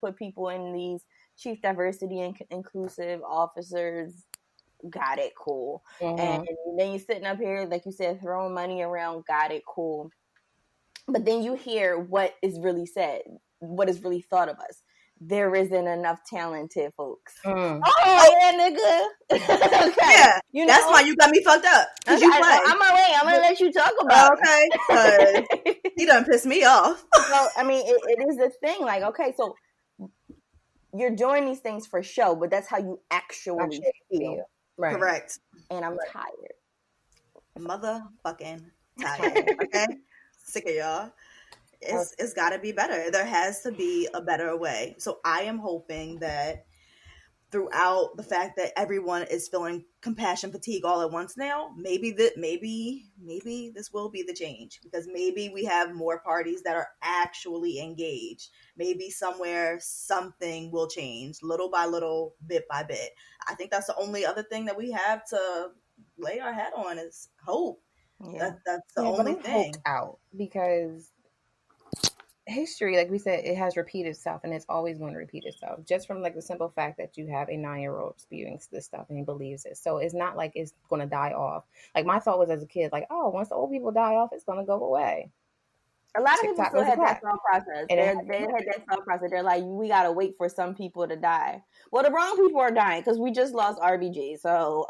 put people in these chief diversity and inclusive officers. Got it, cool. And then you're sitting up here, like you said, throwing money around. Got it, cool. But then you hear what is really said, what is really thought of us. There isn't enough talented folks. Oh yeah, nigga. Okay. Yeah, you know? That's why you got me fucked up. Cause you play. I'm gonna let you talk about it. Okay. You done pissed me off. So I mean, it is this thing. Like, okay, so you're doing these things for show, but that's how you actually feel. Right. Correct. And I'm tired. Motherfucking tired. Okay. Sick of y'all. It's got to be better. There has to be a better way. So I am hoping that throughout the fact that everyone is feeling compassion fatigue all at once now, maybe this will be the change, because maybe we have more parties that are actually engaged. Maybe somewhere something will change little by little, bit by bit. I think that's the only other thing that we have to lay our hat on is hope. Yeah. That's the only thing. Out, because history, like we said, it has repeated itself, and it's always going to repeat itself, just from like the simple fact that you have a 9-year-old spewing this stuff and he believes it. So it's not like it's going to die off. Like my thought was as a kid, like, oh, once the old people die off, it's going to go away. A lot of people still had that thought process. They had that thought process. They're like, we got to wait for some people to die. Well, the wrong people are dying, because we just lost RBG. So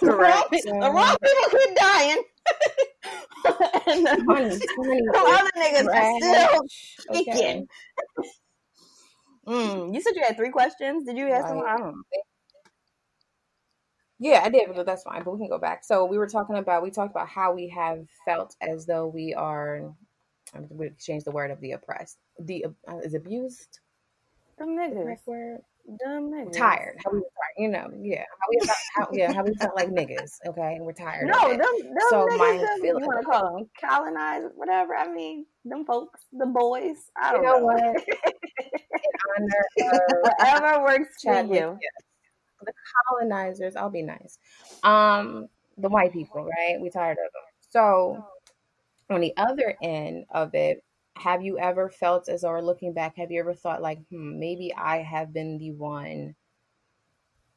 correct. The wrong people keep dying. And the other niggas are still kicking. You said you had 3 questions. Did you have some? I don't know. Yeah, I did, but that's fine. But we can go back. So we talked about how we have felt as though we are. We changed the word of the oppressed. Is abused. Dumb niggas. Dumb niggas. Tired. How we were tired, you know? Yeah. How we felt like niggas. Okay, and we're tired. No, of it. Them so niggas. My You want to call them colonized, whatever. I mean, them folks, the boys. I don't know what. In honor of whatever works for you. Yeah. The colonizers, I'll be nice. The white people, right? We tired of them. So on the other end of it, have you ever felt as, or looking back, have you ever thought like, maybe I have been the one,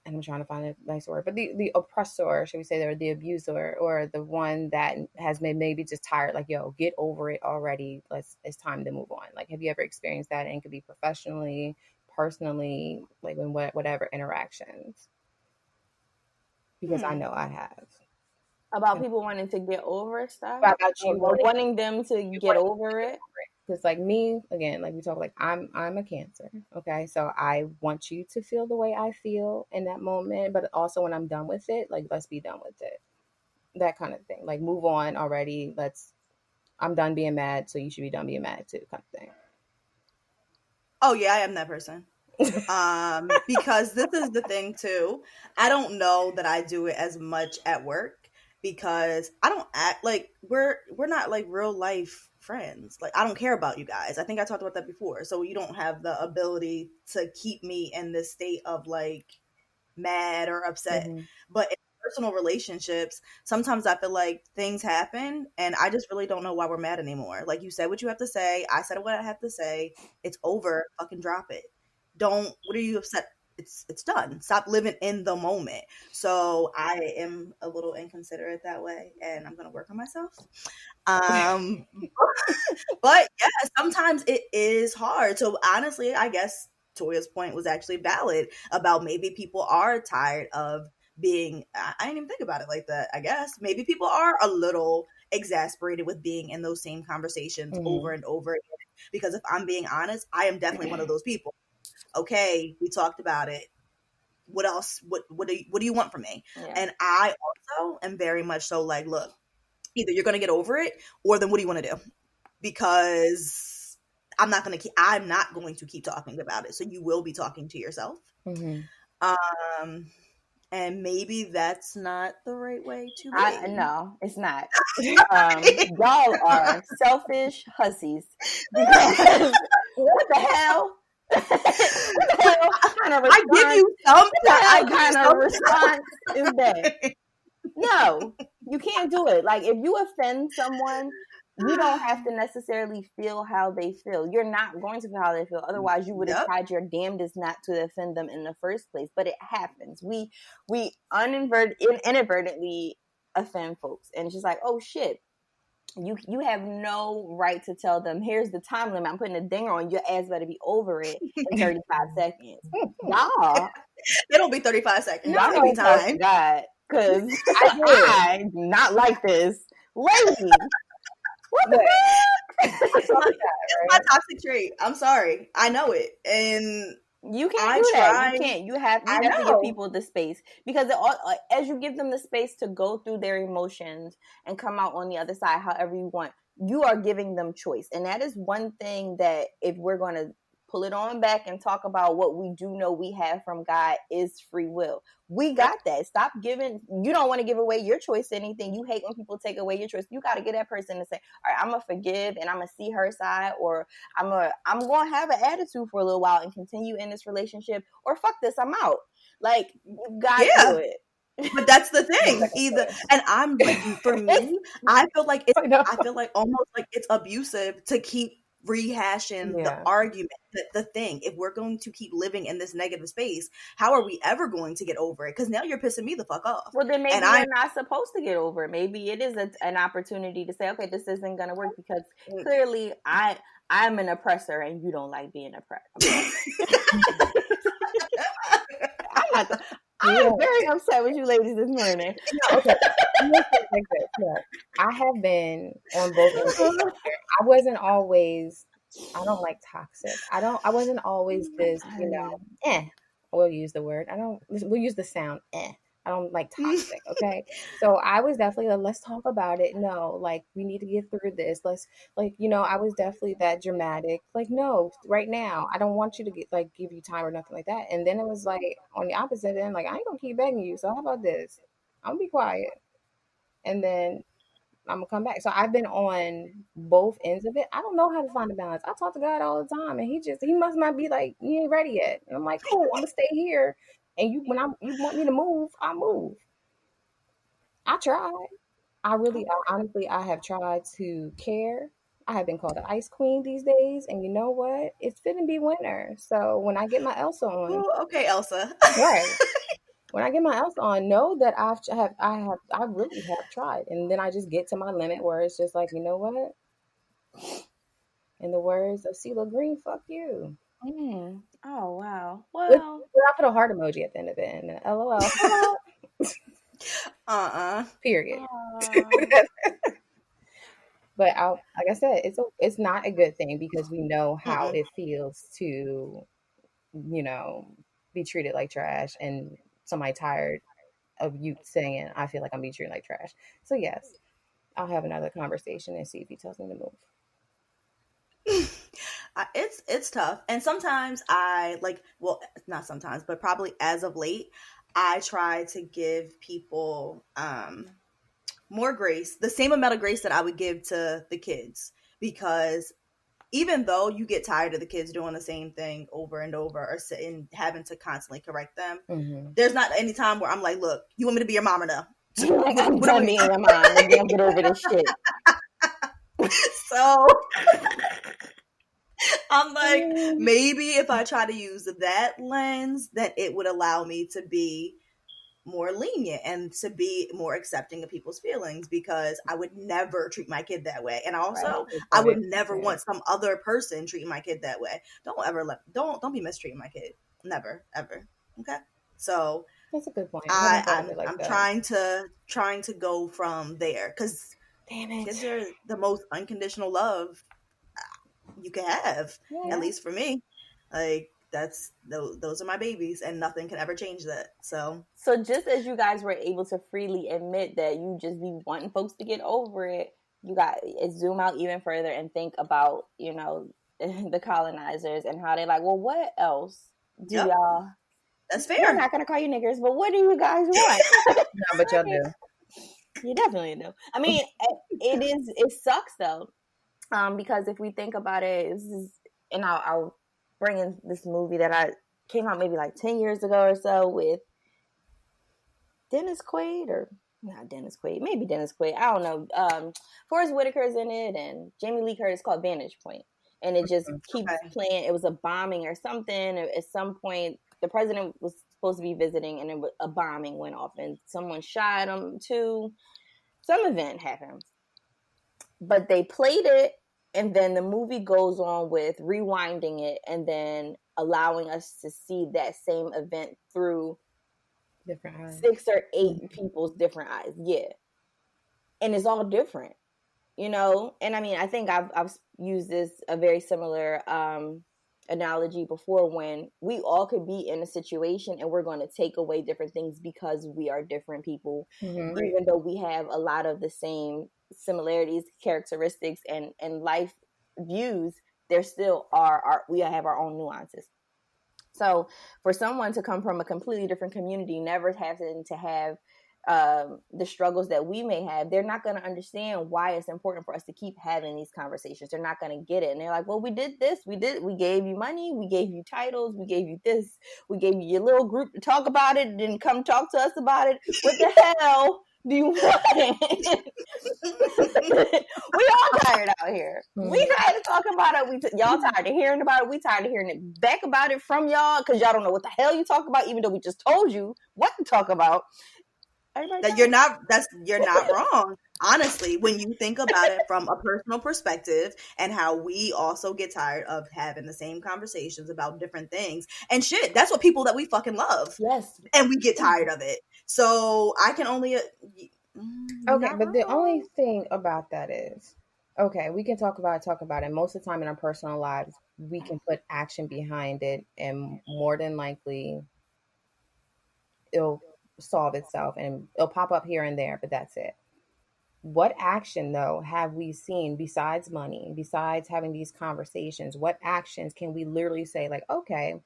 and I'm trying to find a nice word, but the oppressor, should we say, or the abuser, or the one that has maybe just tired, like, yo, get over it already. It's time to move on. Like, have you ever experienced that? And it could be professionally, personally, like in whatever interactions. Because I know I have. About people wanting to get over stuff? About you wanting them to get over it? Because like me, again, like we talk, like I'm a Cancer. Okay. So I want you to feel the way I feel in that moment. But also when I'm done with it, like, let's be done with it. That kind of thing. Like, move on already. I'm done being mad, so you should be done being mad too, kind of thing. Oh yeah, I am that person. Because this is the thing too. I don't know that I do it as much at work, because I don't act like we're not like real life friends. Like, I don't care about you guys. I think I talked about that before. So you don't have the ability to keep me in this state of like mad or upset. Mm-hmm. But in personal relationships, sometimes I feel like things happen and I just really don't know why we're mad anymore. Like, you said what you have to say. I said what I have to say. It's over. Fucking drop it. What are you upset? It's done. Stop living in the moment. So I am a little inconsiderate that way, and I'm going to work on myself. But yeah, sometimes it is hard. So honestly, I guess Toya's point was actually valid about maybe people are tired of being, I didn't even think about it like that. I guess maybe people are a little exasperated with being in those same conversations over and over again. Because if I'm being honest, I am definitely one of those people. Okay, we talked about it. What else? What do you want from me? Yeah. And I also am very much so like, look, either you're going to get over it, or then what do you want to do? Because I'm not going to keep talking about it. So you will be talking to yourself. Mm-hmm. And maybe that's not the right way to be. No, it's not. Y'all are selfish hussies. What the hell? I give you some. What kind of response is that? No, you can't do it. Like, if you offend someone, you don't have to necessarily feel how they feel. You're not going to feel how they feel. Otherwise, you would have tried your damnedest not to offend them in the first place. But it happens. We inadvertently offend folks. And it's just like, oh, shit. You have no right to tell them, here's the time limit. I'm putting a dinger on your ass, better be over it in 35 seconds. Y'all. They don't be 35 seconds. Y'all don't be time. God, because I do not like this. Lady. What the it's my toxic trait. I'm sorry. I know it. And you can't do that. You can't. You have to give people the space, because as you give them the space to go through their emotions and come out on the other side however you want, you are giving them choice. And that is one thing that, if we're going to pull it on back and talk about what we do know we have from God, is free will. We got that. Stop giving. You don't want to give away your choice to anything. You hate when people take away your choice. You got to get that person to say, all right, I'm going to forgive and I'm going to see her side, or I'm going to have an attitude for a little while and continue in this relationship, or fuck this, I'm out. Like, you got to do it. But that's the thing. And I'm like, for me, I feel like almost like it's abusive to keep rehashing the argument, the thing. If we're going to keep living in this negative space, how are we ever going to get over it? Because now you're pissing me the fuck off. Well, then maybe you're not supposed to get over it. Maybe it is an opportunity to say, okay, this isn't going to work, because clearly I'm an oppressor and you don't like being oppressed. I'm very upset with you ladies this morning. Okay. I have been on both ends. I wasn't always, I don't like toxic. I wasn't always this, we'll use the word. We'll use the sound, I don't like toxic, okay? So I was definitely let's talk about it. No, like, we need to get through this. Let's, like, I was definitely that dramatic. Like, no, right now, I don't want you to get, like, give you time or nothing like that. And then it was like, on the opposite end, like, I ain't gonna keep begging you. So how about this? I'm gonna be quiet. And then I'm gonna come back. So I've been on both ends of it. I don't know how to find a balance. I talk to God all the time, and he must not be like, you ain't ready yet. And I'm like, cool, I'm gonna stay here. And you want me to move, I'll move. I tried. Honestly, I have tried to care. I have been called an ice queen these days, and you know what? It's fitting to be winter. So when I get my Elsa on, ooh, okay, Elsa, right? When I get my Elsa on, know that I really have tried, and then I just get to my limit where it's just like, you know what? In the words of CeeLo Green, fuck you. Oh, wow. Well, I put a heart emoji at the end of it, and LOL. Period. But like I said, it's not a good thing, because we know how it feels to, be treated like trash, and somebody tired of you saying, I feel like I'm being treated like trash. So yes, I'll have another conversation and see if he tells me to move. It's tough, and sometimes not sometimes, but probably as of late, I try to give people more grace, the same amount of grace that I would give to the kids, because even though you get tired of the kids doing the same thing over and over, or sitting having to constantly correct them, there's not any time where I'm like, look, you want me to be your mom or no? I'm done being your mom. I'm gonna get over this shit. So I'm like, maybe if I try to use that lens, then it would allow me to be more lenient and to be more accepting of people's feelings, because I would never treat my kid that way. And also, I would never want some other person treating my kid that way. Don't be mistreating my kid. Never, ever. Okay. So that's a good point. I'm trying to go from there, because kids are the most unconditional love you can have, at least for me. Like, those are my babies, and nothing can ever change that. So just as you guys were able to freely admit that you just be wanting folks to get over it, you got to zoom out even further and think about, the colonizers and how they're like, well, what else do y'all? That's fair. I'm not gonna call you niggers, but what do you guys want? No, but y'all do. You definitely do. I mean, it sucks though, because if we think about it, and I'll bring in this movie that I came out maybe like 10 years ago or so with Dennis Quaid, or not Dennis Quaid, maybe Dennis Quaid. I don't know. Forrest Whitaker's in it, and Jamie Lee Curtis, called Vantage Point, and it just keeps playing. It was a bombing or something. At some point, the president was supposed to be visiting, and a bombing went off, and someone shot him too. Some event happened, but they played it, and then the movie goes on with rewinding it, and then allowing us to see that same event through different eyes. 6 or 8 people's different eyes. Yeah. And it's all different, you know? And I mean, I think I've used a very similar analogy before, when we all could be in a situation and we're going to take away different things because we are different people, even though we have a lot of the same similarities, characteristics, and life views. There still we have our own nuances. So for someone to come from a completely different community, never having to have the struggles that we may have, they're not going to understand why it's important for us to keep having these conversations. They're not going to get it. And they're like, well, we did this. We gave you money. We gave you titles. We gave you this. We gave you your little group to talk about it. Didn't come talk to us about it. What the hell do you want? We all tired out here. We tired of talking about it. Y'all tired of hearing about it. We tired of hearing it back about it from y'all, because y'all don't know what the hell you talk about, even though we just told you what to talk about. You're not wrong. Honestly, when you think about it from a personal perspective, and how we also get tired of having the same conversations about different things and shit. That's what people that we fucking love. Yes. And we get tired of it. So I can only okay, but the only thing about that is, okay, we can talk about it. Most of the time in our personal lives, we can put action behind it, and more than likely it'll solve itself, and it'll pop up here and there, but that's it. What action, though, have we seen besides money, besides having these conversations? What actions can we literally say, like, okay,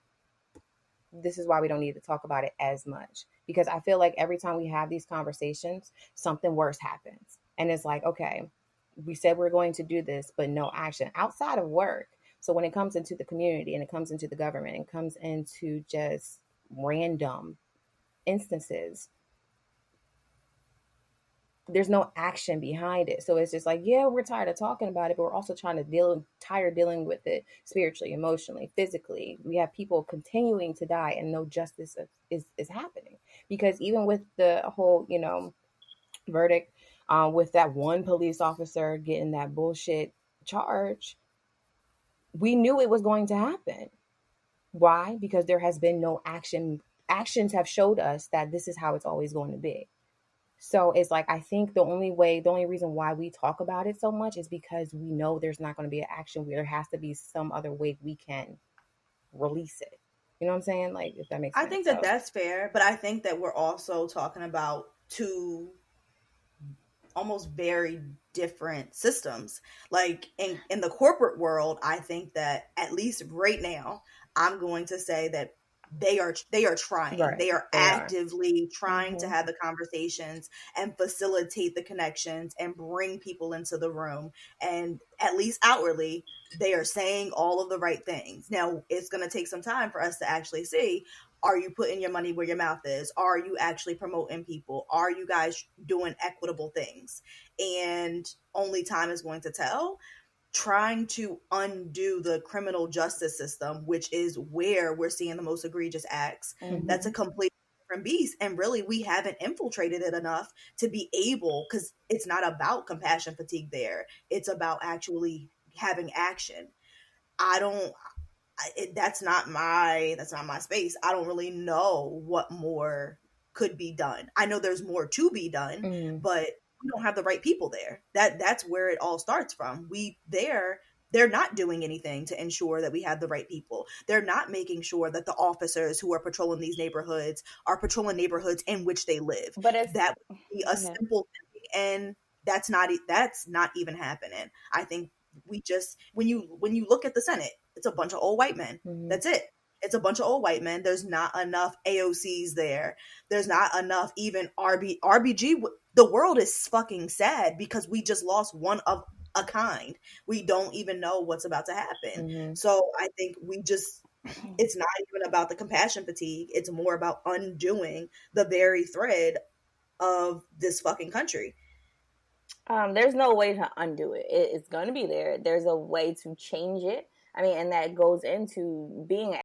this is why we don't need to talk about it as much? Because I feel like every time we have these conversations, something worse happens. And it's like, okay, we said we're going to do this, but no action outside of work. So when it comes into the community, and it comes into the government, and comes into just random instances, there's no action behind it. So it's just like, yeah, we're tired of talking about it, but we're also tired dealing with it spiritually, emotionally, physically. We have people continuing to die, and no justice is happening. Because even with the whole, verdict, with that one police officer getting that bullshit charge, we knew it was going to happen. Why? Because there has been no action. Actions have showed us that this is how it's always going to be. So it's like, I think the only reason why we talk about it so much is because we know there's not going to be an action. There has to be some other way we can release it. You know what I'm saying? Like, if that makes sense. I think that's fair, but I think that we're also talking about two almost very different systems. Like in the corporate world, I think that at least right now, I'm going to say that they are trying. Right. They are actively trying to have the conversations and facilitate the connections and bring people into the room. And at least outwardly, they are saying all of the right things. Now, it's going to take some time for us to actually see, are you putting your money where your mouth is? Are you actually promoting people? Are you guys doing equitable things? And only time is going to tell. Trying to undo the criminal justice system, which is where we're seeing the most egregious acts. That's a completely different beast. And really, we haven't infiltrated it enough to be able, because it's not about compassion fatigue there. It's about actually having action. That's not my space. I don't really know what more could be done. I know there's more to be done, but we don't have the right people there. That's where it all starts from. They're not doing anything to ensure that we have the right people. They're not making sure that the officers who are patrolling these neighborhoods are patrolling neighborhoods in which they live. But that would be a simple thing, and that's not even happening. I think we just, when you look at the Senate, it's a bunch of old white men. That's it. It's a bunch of old white men. There's not enough AOCs there. There's not enough even RBG. The world is fucking sad because we just lost one of a kind. We don't even know what's about to happen. So I think it's not even about the compassion fatigue. It's more about undoing the very thread of this fucking country. There's no way to undo it. It's going to be there. There's a way to change it. I mean, and that goes into being an